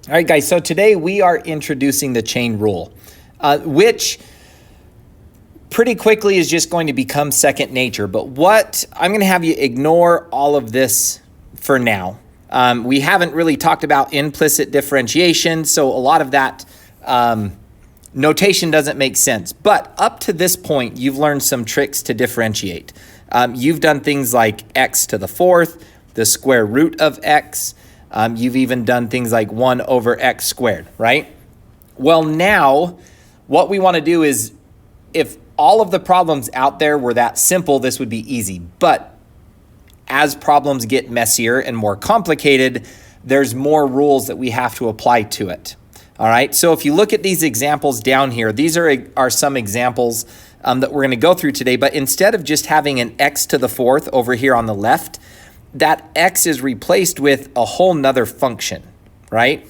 All right, guys, so today we are introducing the chain rule, which pretty quickly is just going to become second nature. But what I'm going to have you ignore all of this for now. We haven't really talked about implicit differentiation, so a lot of that notation doesn't make sense. But up to this point, you've learned some tricks to differentiate. You've done things like x to the fourth, the square root of x. You've even done things like 1 over x squared, right? Well, now what we want to do is, if all of the problems out there were that simple, this would be easy. But as problems get messier and more complicated, there's more rules that we have to apply to it. All right, so if you look at these examples down here, these are some examples that we're going to go through today. But instead of just having an x to the fourth over here on the left, that x is replaced with a whole nother function, right?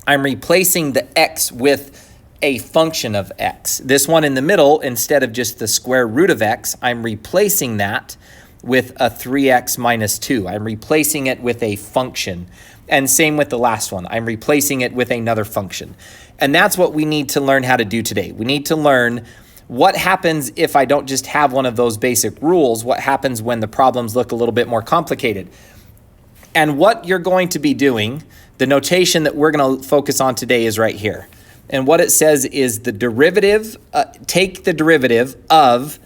I'm replacing the x with a function of x. This one in the middle, instead of just the square root of x, I'm replacing that with a 3x minus 2. I'm replacing it with a function. And same with the last one. I'm replacing it with another function. And that's what we need to learn how to do today. We need to learn what happens if I don't just have one of those basic rules. What happens when the problems look a little bit more complicated? And what you're going to be doing, the notation that we're going to focus on today is right here. And what it says is the derivative, take the derivative of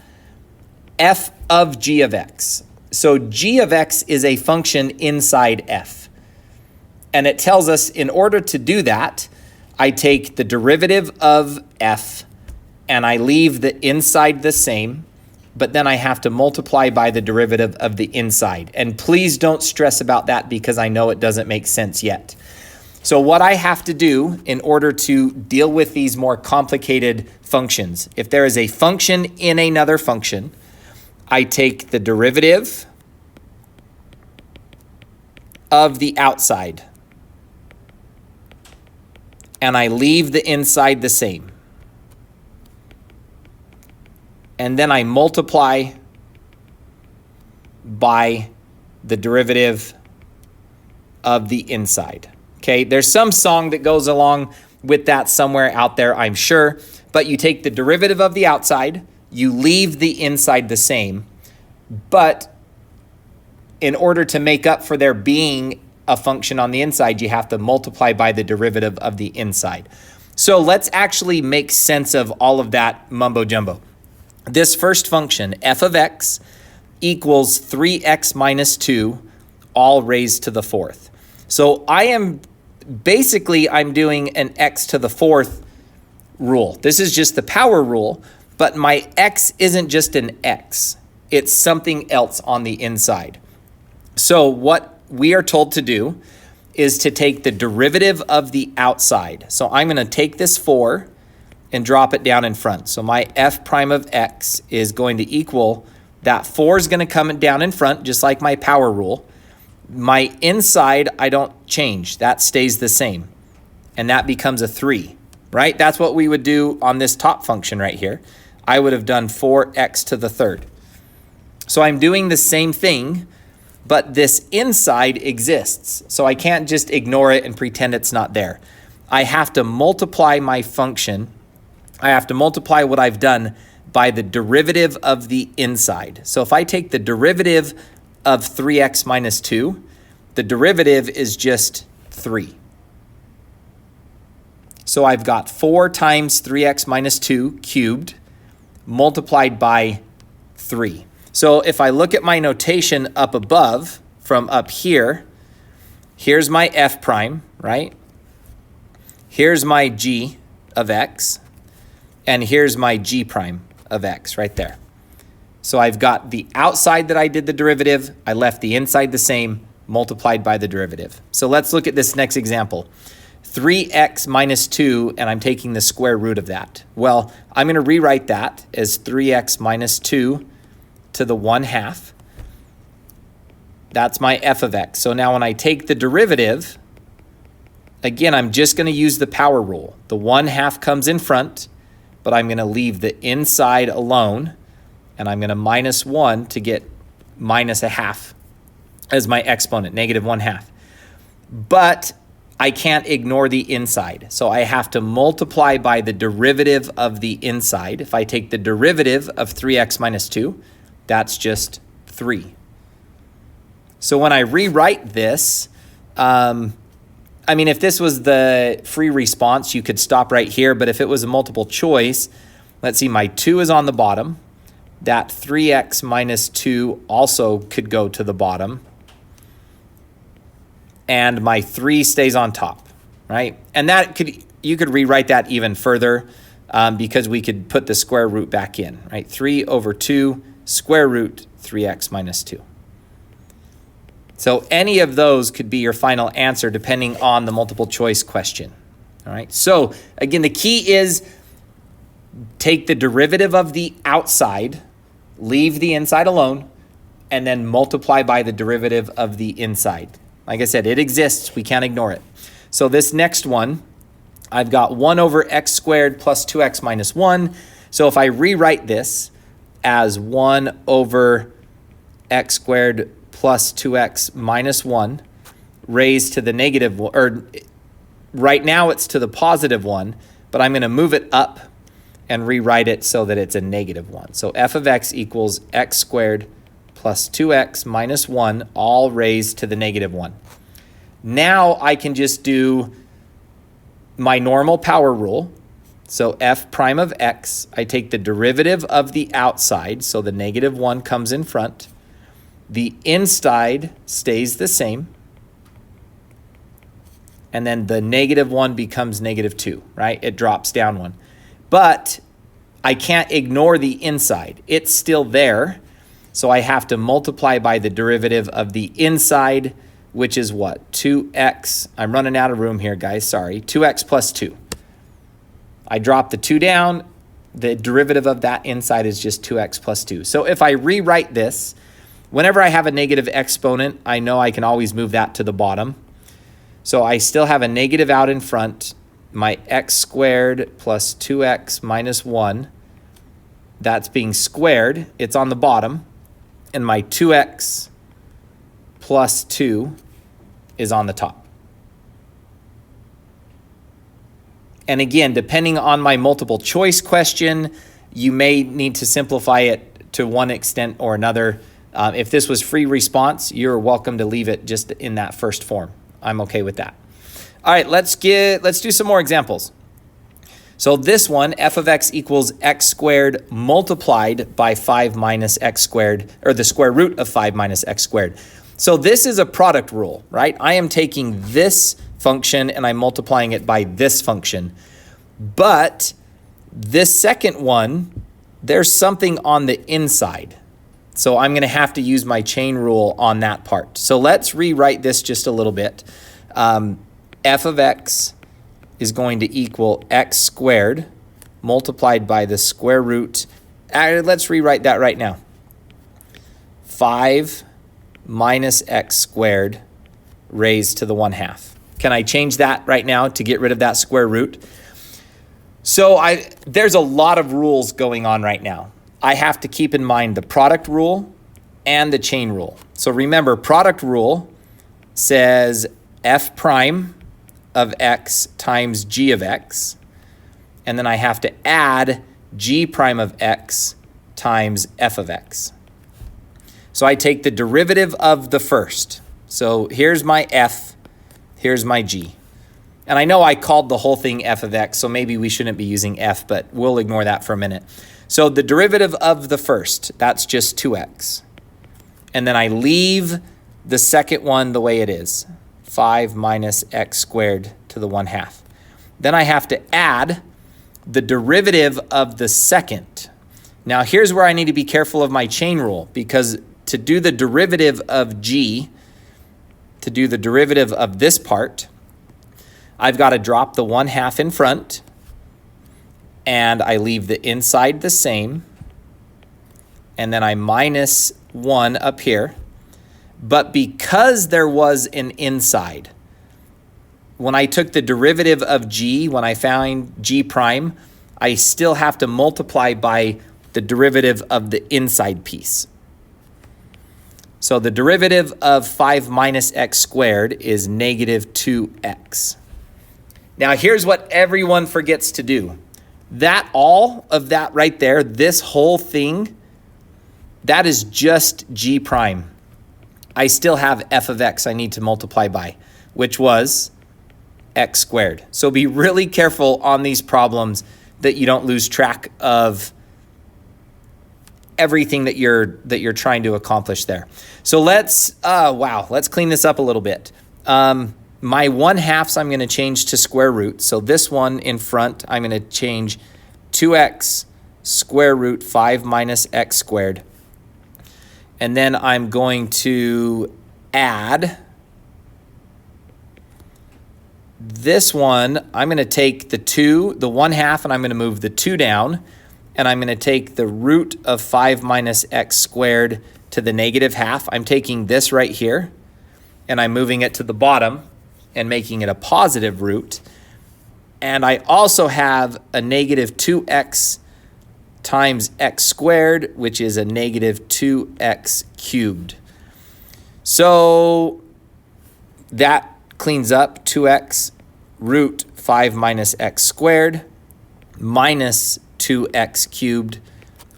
f of g of x. So g of x is a function inside f. And it tells us in order to do that, I take the derivative of f and I leave the inside the same, but then I have to multiply by the derivative of the inside. And please don't stress about that because I know it doesn't make sense yet. So what I have to do in order to deal with these more complicated functions, if there is a function in another function, I take the derivative of the outside and I leave the inside the same. And then I multiply by the derivative of the inside. Okay, there's some song that goes along with that somewhere out there, I'm sure. But you take the derivative of the outside, you leave the inside the same. But in order to make up for there being a function on the inside, you have to multiply by the derivative of the inside. So let's actually make sense of all of that mumbo jumbo. This first function, f of x, equals 3x minus 2, all raised to the fourth. So I'm doing an x to the fourth rule. This is just the power rule, but my x isn't just an x. It's something else on the inside. So what we are told to do is to take the derivative of the outside. So I'm going to take this 4 and drop it down in front. So my f prime of x is going to equal, that 4 is going to come down in front, just like my power rule. My inside, I don't change. That stays the same. And that becomes a 3, right? That's what we would do on this top function right here. I would have done 4x to the third. So I'm doing the same thing, but this inside exists. So I can't just ignore it and pretend it's not there. I have to multiply my function. I have to multiply what I've done by the derivative of the inside. So if I take the derivative of 3x minus 2, the derivative is just 3. So I've got 4 times 3x minus 2 cubed multiplied by 3. So if I look at my notation up above from up here, here's my f prime, right? Here's my g of x. And here's my g prime of x right there. So I've got the outside that I did the derivative. I left the inside the same, multiplied by the derivative. So let's look at this next example. 3x minus 2, and I'm taking the square root of that. Well, I'm going to rewrite that as 3x minus 2 to the 1/2. That's my f of x. So now when I take the derivative, again, I'm just going to use the power rule. The 1/2 comes in front, but I'm going to leave the inside alone, and I'm going to minus 1 to get minus 1/2 as my exponent, negative 1/2. But I can't ignore the inside. So I have to multiply by the derivative of the inside. If I take the derivative of 3x minus 2, that's just 3. So when I rewrite this, I mean, if this was the free response, you could stop right here. But if it was a multiple choice, let's see, my 2 is on the bottom. That 3x minus 2 also could go to the bottom. And my 3 stays on top, right? And you could rewrite that even further because we could put the square root back in, right? 3 over 2 square root 3x minus 2. So any of those could be your final answer depending on the multiple choice question. All right. So again, the key is take the derivative of the outside, leave the inside alone, and then multiply by the derivative of the inside. Like I said, it exists. We can't ignore it. So this next one, I've got 1 over x squared plus 2x minus 1. So if I rewrite this as 1 over x squared plus 2x minus 1 raised to the negative, or right now it's to the positive 1, but I'm going to move it up and rewrite it so that it's a negative 1. So f of x equals x squared plus 2x minus 1, all raised to the negative 1. Now I can just do my normal power rule. So f prime of x, I take the derivative of the outside, so the negative 1 comes in front. The inside stays the same. And then the negative 1 becomes negative 2, right? It drops down 1. But I can't ignore the inside. It's still there. So I have to multiply by the derivative of the inside, which is what? 2x. I'm running out of room here, guys. Sorry. 2x plus 2. I drop the 2 down. The derivative of that inside is just 2x plus 2. So if I rewrite this, whenever I have a negative exponent, I know I can always move that to the bottom. So I still have a negative out in front. My x squared plus 2x minus 1, that's being squared. It's on the bottom. And my 2x plus 2 is on the top. And again, depending on my multiple choice question, you may need to simplify it to one extent or another. If this was free response, you're welcome to leave it just in that first form. I'm okay with that. All right, let's do some more examples. So this one, f of x equals x squared multiplied by 5 minus x squared, or the square root of 5 minus x squared. So this is a product rule, right? I am taking this function and I'm multiplying it by this function. But this second one, there's something on the inside. So I'm going to have to use my chain rule on that part. So let's rewrite this just a little bit. F of x is going to equal x squared multiplied by the square root. Let's rewrite that right now. 5 minus x squared raised to the 1/2. Can I change that right now to get rid of that square root? So there's a lot of rules going on right now. I have to keep in mind the product rule and the chain rule. So remember, product rule says f prime of x times g of x, and then I have to add g prime of x times f of x. So I take the derivative of the first. So here's my f, here's my g. And I know I called the whole thing f of x, so maybe we shouldn't be using f, but we'll ignore that for a minute. So the derivative of the first, that's just 2x. And then I leave the second one the way it is. 5 minus x squared to the 1/2. Then I have to add the derivative of the second. Now here's where I need to be careful of my chain rule, because to do the derivative of g, to do the derivative of this part, I've got to drop the 1/2 in front, and I leave the inside the same, and then I minus 1 up here. But because there was an inside, when I took the derivative of g, when I found g prime, I still have to multiply by the derivative of the inside piece. So the derivative of 5 minus x squared is negative 2x. Now here's what everyone forgets to do. All of that right there, this whole thing, that is just g prime. I still have f of x I need to multiply by, which was x squared. So be really careful on these problems that you don't lose track of everything that you're trying to accomplish there. So let's clean this up a little bit. My 1/2s I'm going to change to square root. So this one in front, I'm going to change 2x square root 5 minus x squared. And then I'm going to add this one. I'm going to take the 1/2, and I'm going to move the 2 down. And I'm going to take the root of 5 minus x squared to the negative half. I'm taking this right here, and I'm moving it to the bottom and making it a positive root. And I also have a negative 2x times x squared, which is a negative 2x cubed. So that cleans up 2x root 5 minus x squared minus 2x cubed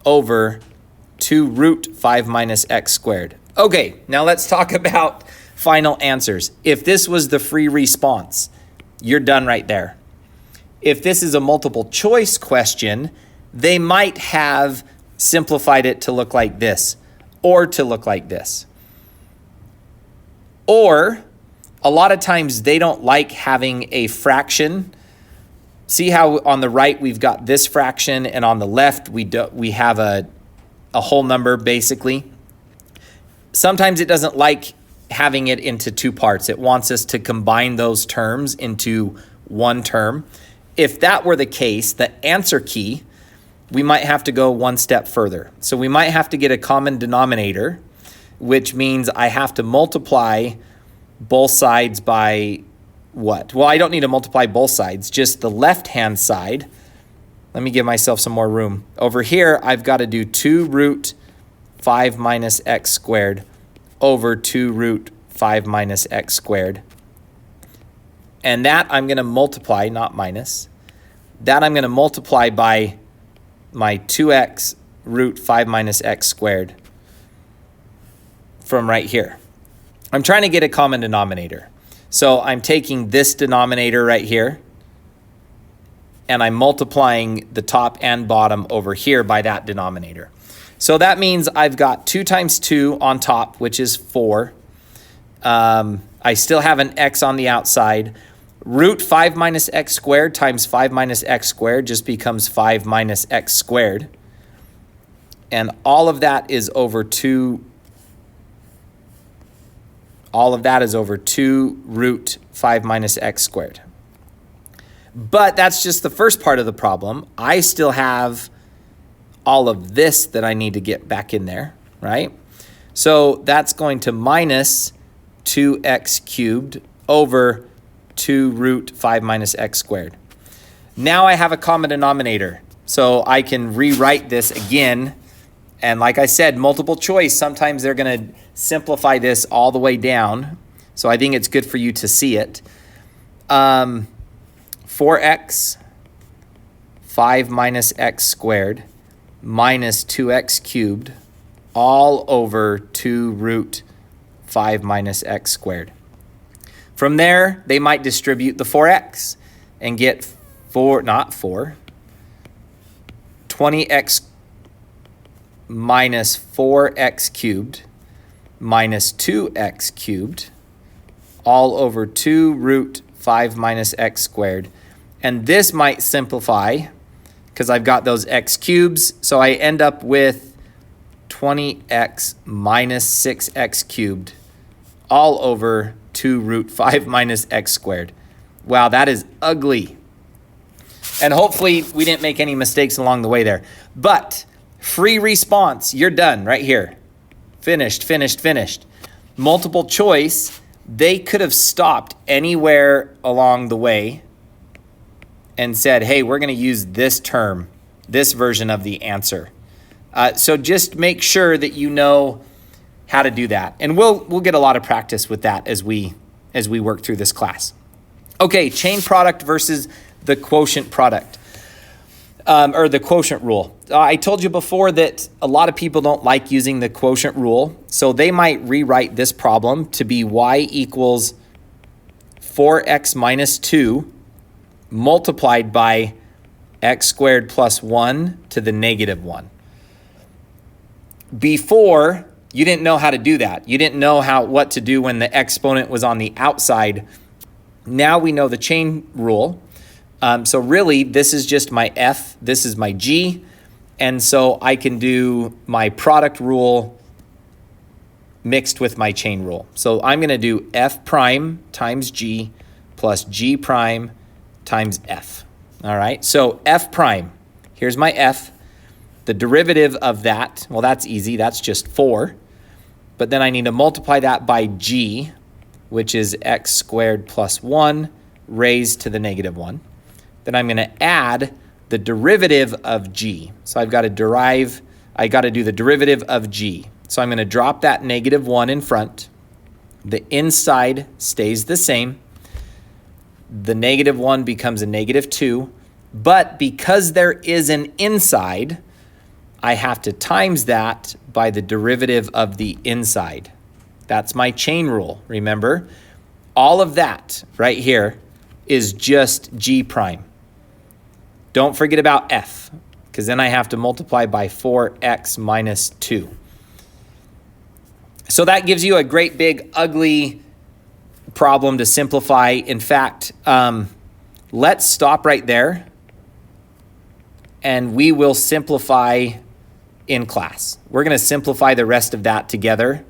over 2 root 5 minus x squared. Okay, now let's talk about final answers. If this was the free response, you're done right there. If this is a multiple choice question, they might have simplified it to look like this or to look like this. Or a lot of times they don't like having a fraction. See how on the right we've got this fraction, and on the left we have a whole number basically. Sometimes it doesn't like having it into two parts. It wants us to combine those terms into one term. If that were the case, the answer key, we might have to go one step further. So we might have to get a common denominator, which means I have to multiply both sides by what? Well, I don't need to multiply both sides, just the left-hand side. Let me give myself some more room. Over here, I've got to do 2 root 5 minus x squared over 2 root 5 minus x squared. And that I'm going to multiply, not minus. That I'm going to multiply by my 2x root 5 minus x squared from right here. I'm trying to get a common denominator. So I'm taking this denominator right here, and I'm multiplying the top and bottom over here by that denominator. So that means I've got 2 times 2 on top, which is 4. I still have an x on the outside. Root 5 minus x squared times 5 minus x squared just becomes 5 minus x squared. And all of that is over 2. All of that is over 2 root 5 minus x squared. But that's just the first part of the problem. I still have all of this that I need to get back in there, right? So that's going to minus 2x cubed over 2 root 5 minus x squared. Now I have a common denominator, so I can rewrite this again. And like I said, multiple choice, sometimes they're going to simplify this all the way down. So I think it's good for you to see it. 4x 5 minus x squared minus 2x cubed all over 2 root 5 minus x squared. From there, they might distribute the 4x and get 20x minus 4x cubed minus 2x cubed all over 2 root 5 minus x squared. And this might simplify because I've got those x cubes. So I end up with 20x minus 6x cubed all over 2 root 5 minus x squared. Wow, that is ugly. And hopefully we didn't make any mistakes along the way there. But free response, you're done right here. Finished, finished, finished. Multiple choice, they could have stopped anywhere along the way and said, hey, we're going to use this term, this version of the answer. So just make sure that you know how to do that. And we'll get a lot of practice with that as we work through this class. Okay, chain product versus the quotient product, or the quotient rule. I told you before that a lot of people don't like using the quotient rule, so they might rewrite this problem to be y equals 4x minus 2 multiplied by x squared plus 1 to the negative 1. Before, you didn't know how to do that. You didn't know what to do when the exponent was on the outside. Now we know the chain rule. So really, this is just my f, this is my g, and so I can do my product rule mixed with my chain rule. So I'm going to do f prime times g plus g prime times f. All right, so f prime, here's my f. The derivative of that, well, that's easy. That's just 4. But then I need to multiply that by g, which is x squared plus 1 raised to the negative 1. Then I'm going to add the derivative of g. So I got to do the derivative of g. So I'm going to drop that negative 1 in front. The inside stays the same. The negative 1 becomes a negative 2. But because there is an inside, I have to times that by the derivative of the inside. That's my chain rule, remember? All of that right here is just g prime. Don't forget about f, because then I have to multiply by 4x minus 2. So that gives you a great big ugly problem to simplify. In fact, let's stop right there, and we will simplify in class. We're going to simplify the rest of that together.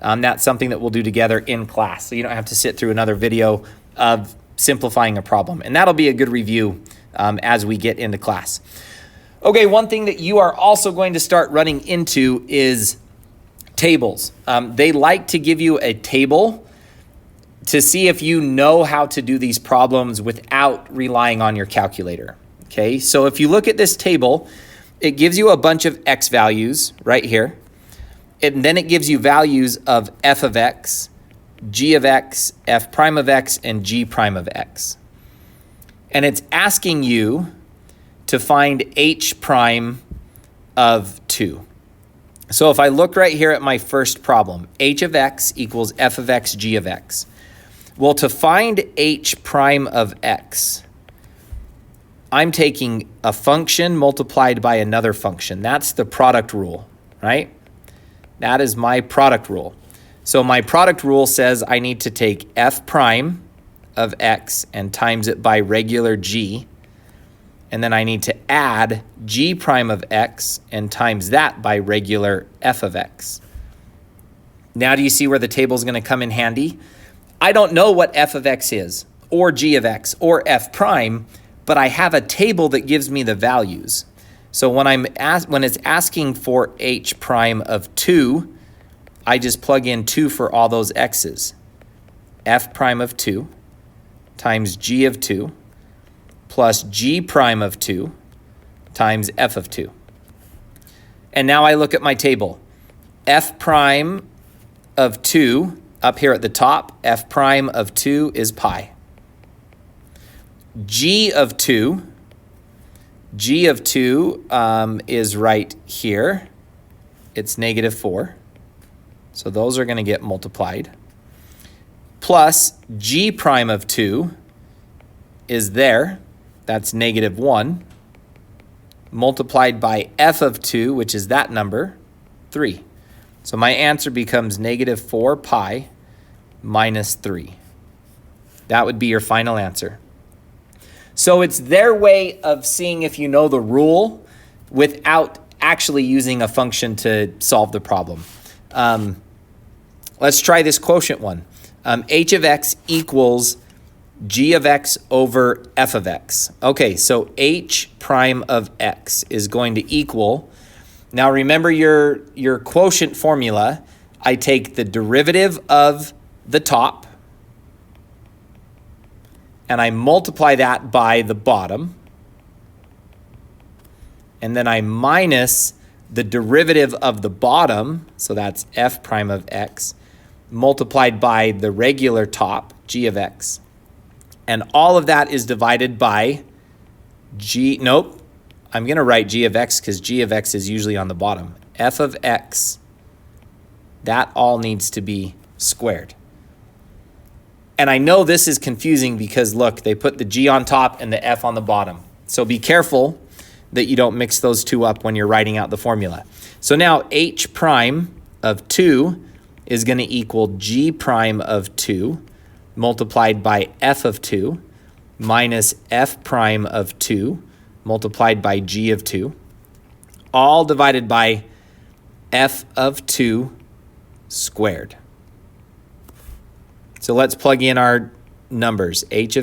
That's something that we'll do together in class, so you don't have to sit through another video of simplifying a problem. And that'll be a good review as we get into class. Okay, one thing that you are also going to start running into is tables. They like to give you a table to see if you know how to do these problems without relying on your calculator. Okay, so if you look at this table, it gives you a bunch of x values right here. And then it gives you values of f of x, g of x, f prime of x, and g prime of x. And it's asking you to find h prime of 2. So if I look right here at my first problem, h of x equals f of x, g of x. Well, to find h prime of x, I'm taking a function multiplied by another function. That's the product rule, right? That is my product rule. So my product rule says I need to take f prime of x and times it by regular g. And then I need to add g prime of x and times that by regular f of x. Now do you see where the table is going to come in handy? I don't know what f of x is, or g of x, or f prime, but I have a table that gives me the values. So when it's asking for h prime of 2, I just plug in 2 for all those x's. F prime of 2 times g of 2 plus g prime of 2 times f of 2. And now I look at my table. F prime of 2, up here at the top, f prime of 2 is pi. G of 2 is right here. It's negative 4. So those are going to get multiplied. Plus g prime of 2 is there. That's negative 1. Multiplied by f of 2, which is that number, 3. So my answer becomes negative 4 pi minus 3. That would be your final answer. So it's their way of seeing if you know the rule without actually using a function to solve the problem. Let's try this quotient one. H of x equals g of x over f of x. Okay, so h prime of x is going to equal, now remember your quotient formula. I take the derivative of the top, and I multiply that by the bottom, and then I minus the derivative of the bottom, so that's f prime of x, multiplied by the regular top, g of x. And all of that is divided by I'm going to write g of x because g of x is usually on the bottom. F of x, that all needs to be squared. And I know this is confusing because, look, they put the g on top and the f on the bottom. So be careful that you don't mix those two up when you're writing out the formula. So now h prime of 2 is going to equal g prime of 2 multiplied by f of 2 minus f prime of 2 multiplied by g of 2, all divided by f of 2 squared. So let's plug in our numbers. H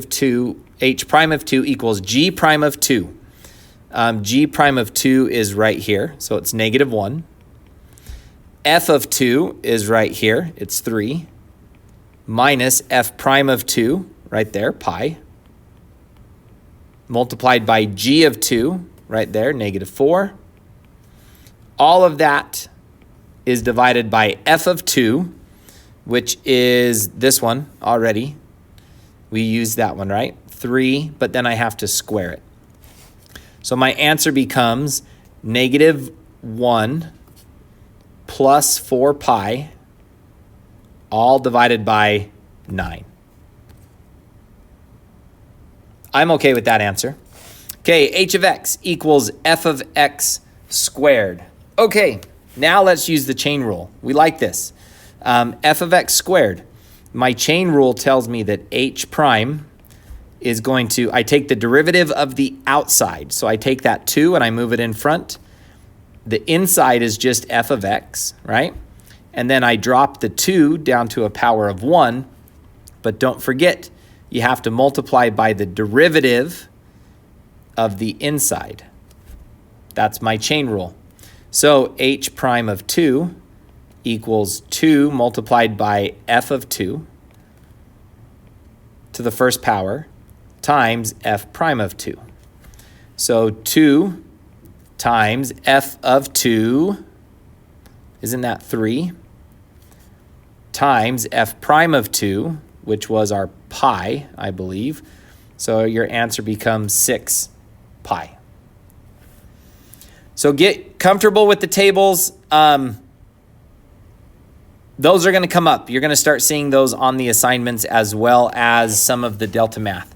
prime of 2 equals g prime of 2. G prime of 2 is right here, so it's -1. F of 2 is right here, it's 3, minus f prime of 2, right there, pi, multiplied by g of 2, right there, -4. All of that is divided by f of 2, which is this one already. We used that one, right? 3, but then I have to square it. So my answer becomes -1 plus 4 pi, all divided by 9. I'm okay with that answer. Okay, h of x equals f of x squared. Okay, now let's use the chain rule. We like this. F of x squared. My chain rule tells me that h prime is going to, I take the derivative of the outside. So I take that 2 and I move it in front. The inside is just f of x, right? And then I drop the 2 down to a power of 1. But don't forget, you have to multiply by the derivative of the inside. That's my chain rule. So h prime of 2 equals 2 multiplied by f of 2 to the first power times f prime of 2. So 2 times f of 2, isn't that 3, times f prime of 2, which was our pi, I believe. So your answer becomes 6 pi. So get comfortable with the tables. Those are going to come up. You're going to start seeing those on the assignments as well as some of the delta math.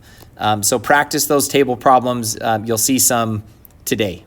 So practice those table problems. You'll see some today.